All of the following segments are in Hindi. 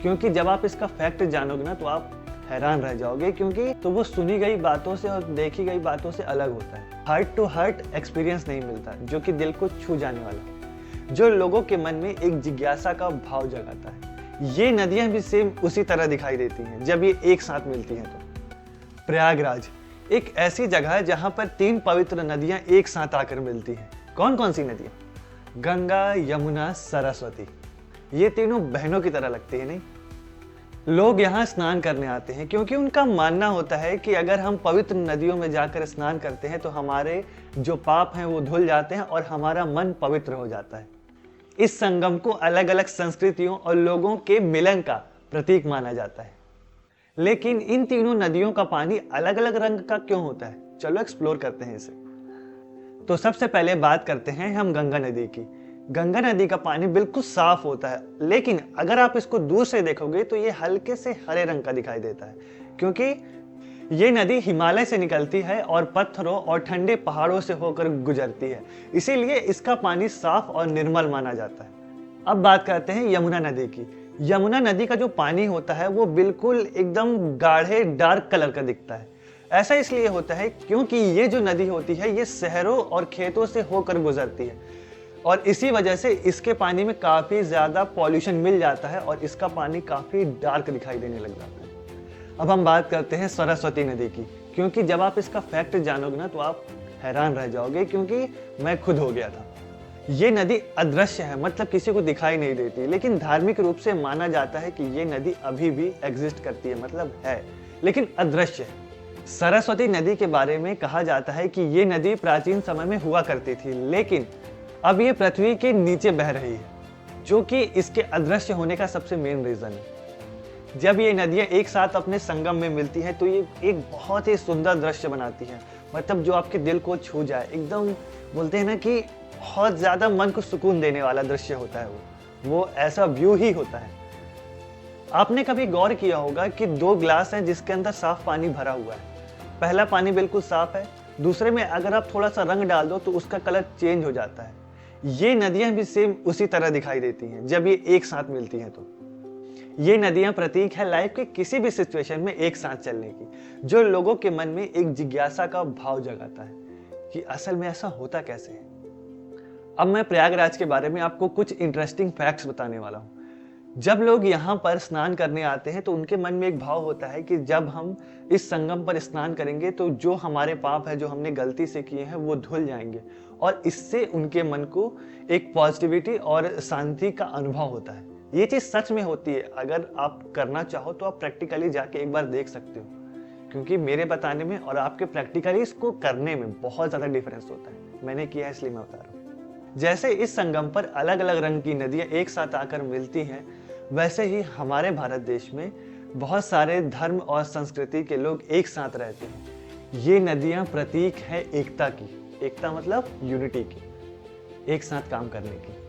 क्योंकि जब आप इसका फैक्ट जानोगे ना तो आप हैरान रह जाओगे, क्योंकि तो वो सुनी गई बातों से और देखी गई बातों से अलग होता है। हार्ट टू हार्ट एक्सपीरियंस नहीं मिलता जो कि दिल को छू जाने वाला, जो लोगों के मन में एक जिज्ञासा का भाव जगाता है। ये नदियां भी सेम उसी तरह दिखाई देती हैं जब ये एक साथ मिलती हैं। तो प्रयागराज एक ऐसी जगह है जहां पर 3 पवित्र नदियां एक साथ आकर मिलती हैं। कौन कौन सी नदियां? गंगा, यमुना, सरस्वती। ये तीनों बहनों की तरह लगती है नहीं? लोग यहाँ स्नान करने आते हैं क्योंकि उनका मानना होता है कि अगर हम पवित्र नदियों में जाकर स्नान करते हैं तो हमारे जो पाप हैं वो धुल जाते हैं और हमारा मन पवित्र हो जाता है। इस संगम को अलग अलग संस्कृतियों और लोगों के मिलन का प्रतीक माना जाता है। लेकिन इन तीनों नदियों का पानी अलग अलग रंग का क्यों होता है? चलो एक्सप्लोर करते हैं इसे। तो सबसे पहले बात करते हैं हम गंगा नदी की। गंगा नदी का पानी बिल्कुल साफ होता है, लेकिन अगर आप इसको दूर से देखोगे तो ये हल्के से हरे रंग का दिखाई देता है, क्योंकि ये नदी हिमालय से निकलती है और पत्थरों और ठंडे पहाड़ों से होकर गुजरती है, इसीलिए इसका पानी साफ और निर्मल माना जाता है। अब बात करते हैं यमुना नदी की। यमुना नदी का जो पानी होता है वो बिल्कुल एकदम गाढ़े डार्क कलर का दिखता है। ऐसा इसलिए होता है क्योंकि ये जो नदी होती है ये शहरों और खेतों से होकर गुजरती है और इसी वजह से इसके पानी में काफ़ी ज़्यादा पॉल्यूशन मिल जाता है और इसका पानी काफ़ी डार्क दिखाई देने लग जाता है। अब हम बात करते हैं सरस्वती नदी की, क्योंकि जब आप इसका फैक्ट जानोगे ना तो आप हैरान रह जाओगे, क्योंकि मैं खुद हो गया था। ये नदी अदृश्य है, मतलब किसी को दिखाई नहीं देती, लेकिन धार्मिक रूप से माना जाता है कि ये नदी अभी भी एग्जिस्ट करती है, मतलब है, लेकिन अदृश्य है। सरस्वती नदी के बारे में कहा जाता है कि ये नदी प्राचीन समय में हुआ करती थी, लेकिन अब ये पृथ्वी के नीचे बह रही है, जो कि इसके अदृश्य होने का सबसे मेन रीजन है। जब ये नदियां एक साथ अपने संगम में मिलती हैं तो ये एक बहुत ही सुंदर दृश्य बनाती हैं, मतलब जो आपके दिल को छू जाए, एकदम बोलते हैं ना कि बहुत ज्यादा मन को सुकून देने वाला दृश्य होता है वो ऐसा व्यू ही होता है। आपने कभी गौर किया होगा कि 2 ग्लास हैं जिसके अंदर साफ पानी भरा हुआ है। पहला पानी बिल्कुल साफ है, दूसरे में अगर आप थोड़ा सा रंग डाल दो तो उसका कलर चेंज हो जाता है। ये नदियां भी सेम उसी तरह दिखाई देती हैं जब ये एक साथ मिलती हैं। तो ये नदियां प्रतीक है लाइफ के किसी भी सिचुएशन में एक साथ चलने की, जो लोगों के मन में एक जिज्ञासा का भाव जगाता है कि असल में ऐसा होता कैसे है। अब मैं प्रयागराज के बारे में आपको कुछ इंटरेस्टिंग फैक्ट्स बताने वाला हूँ। जब लोग यहाँ पर स्नान करने आते हैं तो उनके मन में एक भाव होता है कि जब हम इस संगम पर स्नान करेंगे तो जो हमारे पाप है, जो हमने गलती से किए हैं, वो धुल जाएंगे और इससे उनके मन को एक पॉजिटिविटी और शांति का अनुभव होता है। ये चीज़ सच में होती है। अगर आप करना चाहो तो आप प्रैक्टिकली जाके एक बार देख सकते हो, क्योंकि मेरे बताने में और आपके प्रैक्टिकली इसको करने में बहुत ज़्यादा डिफरेंस होता है। मैंने किया है इसलिए मैं बता रहा हूँ। जैसे इस संगम पर अलग अलग रंग की नदियाँ एक साथ आकर मिलती हैं, वैसे ही हमारे भारत देश में बहुत सारे धर्म और संस्कृति के लोग एक साथ रहते हैं। ये नदियाँ प्रतीक है एकता की। एकता मतलब यूनिटी की, एक साथ काम करने की।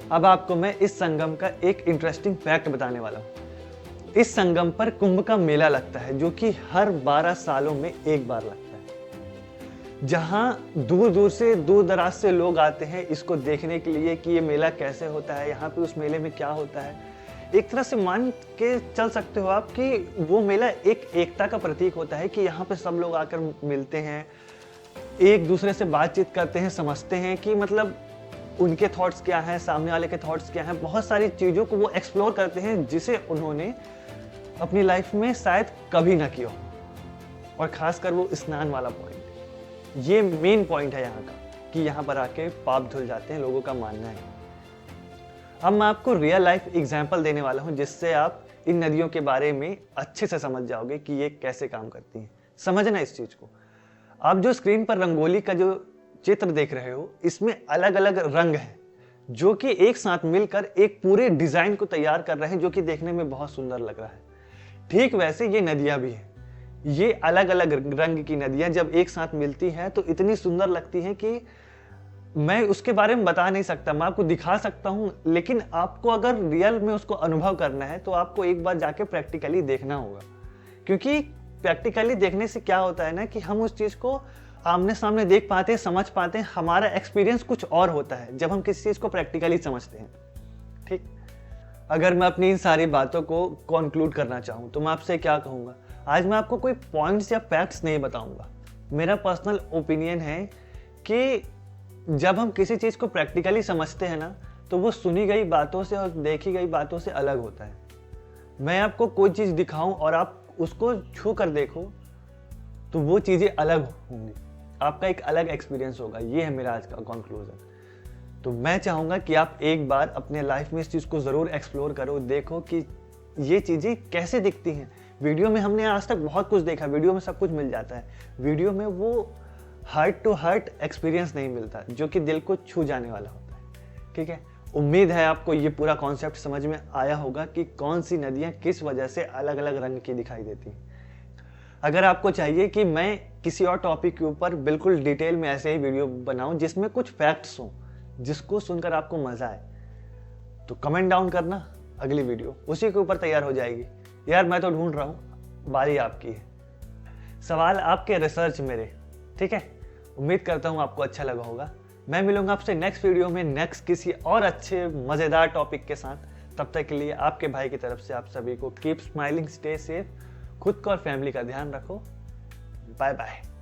अब आपको मैं इस संगम का एक इंटरेस्टिंग फैक्ट बताने वाला हूँ। इस संगम पर कुंभ का मेला लगता है, जो कि हर 12 सालों में एक बार लगता है, जहाँ दूर दूर से, दूर दराज से लोग आते हैं इसको देखने के लिए कि ये मेला कैसे होता है, यहाँ पे उस मेले में क्या होता है। एक तरह से मान के चल सकते हो आप कि वो मेला एक एकता का प्रतीक होता है कि यहाँ पे सब लोग आकर मिलते हैं, एक दूसरे से बातचीत करते हैं, समझते हैं कि मतलब उनके थॉट्स क्या हैं, सामने वाले के थॉट्स क्या हैं। बहुत सारी चीज़ों को वो एक्सप्लोर करते हैं जिसे उन्होंने अपनी लाइफ में शायद कभी ना किया, और खासकर वो स्नान वाला पॉइंट, ये मेन पॉइंट है यहाँ का कि यहाँ पर आके पाप धुल जाते हैं, लोगों का मानना है। अब मैं आपको रियल लाइफ एग्जाम्पल देने वाला हूँ जिससे आप इन नदियों के बारे में अच्छे से समझ जाओगे कि ये कैसे काम करती हैं। समझना इस चीज़ को। आप जो स्क्रीन पर रंगोली का जो चित्र देख रहे हो, इसमें अलग अलग रंग हैं जो कि एक साथ मिलकर एक पूरे डिजाइन को तैयार कर रहे हैं, जो कि देखने में बहुत सुंदर लग रहा है। ठीक वैसे ये नदियां भी हैं। ये अलग अलग रंग की नदियां जब एक साथ मिलती हैं तो इतनी सुंदर लगती हैं कि मैं उसके बारे में बता नहीं सकता। मैं आपको दिखा सकता हूं, लेकिन आपको अगर रियल में उसको अनुभव करना है तो आपको एक बार जाके प्रैक्टिकली देखना होगा, क्योंकि प्रैक्टिकली देखने से क्या होता है ना कि हम उस चीज को आमने सामने देख पाते हैं, समझ पाते हैं। हमारा एक्सपीरियंस कुछ और होता है जब हम किसी चीज को प्रैक्टिकली समझते हैं। ठीक। अगर मैं अपनी इन सारी बातों को कंक्लूड करना चाहूँ तो मैं आपसे क्या कहूँगा, आज मैं आपको कोई पॉइंट्स या फैक्ट्स नहीं बताऊँगा। मेरा पर्सनल ओपिनियन है कि जब हम किसी चीज़ को प्रैक्टिकली समझते हैं ना, तो वो सुनी गई बातों से और देखी गई बातों से अलग होता है। मैं आपको कोई चीज़ दिखाऊं और आप उसको छू कर देखो तो वो चीज़ें अलग होंगी, आपका एक अलग एक्सपीरियंस होगा। ये है मेरा आज का कंक्लूजन। तो मैं चाहूँगा कि आप एक बार अपने लाइफ में इस चीज़ को ज़रूर एक्सप्लोर करो, देखो कि ये चीज़ें कैसे दिखती हैं। वीडियो में हमने आज तक बहुत कुछ देखा, वीडियो में सब कुछ मिल जाता है, वीडियो में वो हार्ट टू हार्ट एक्सपीरियंस नहीं मिलता जो कि दिल को छू जाने वाला होता है। ठीक है, उम्मीद है आपको ये पूरा कॉन्सेप्ट समझ में आया होगा कि कौन सी नदियाँ किस वजह से अलग अलग रंग की दिखाई देती हैं। अगर आपको चाहिए कि मैं किसी और टॉपिक के ऊपर बिल्कुल डिटेल में ऐसे ही वीडियो बनाऊं जिसमें कुछ फैक्ट्स हों, जिसको सुनकर आपको मजा आए, तो कमेंट डाउन करना, अगली वीडियो उसी के ऊपर तैयार हो जाएगी। यार मैं तो ढूंढ रहा हूँ, बारी आपकी है, सवाल आपके, रिसर्च मेरे। ठीक है, उम्मीद करता हूँ आपको अच्छा लगा होगा। मैं मिलूंगा आपसे नेक्स्ट वीडियो में नेक्स्ट किसी और अच्छे मज़ेदार टॉपिक के साथ। तब तक के लिए आपके भाई की तरफ से आप सभी को कीप स्माइलिंग, स्टे सेफ, खुद को और फैमिली का ध्यान रखो। Bye bye.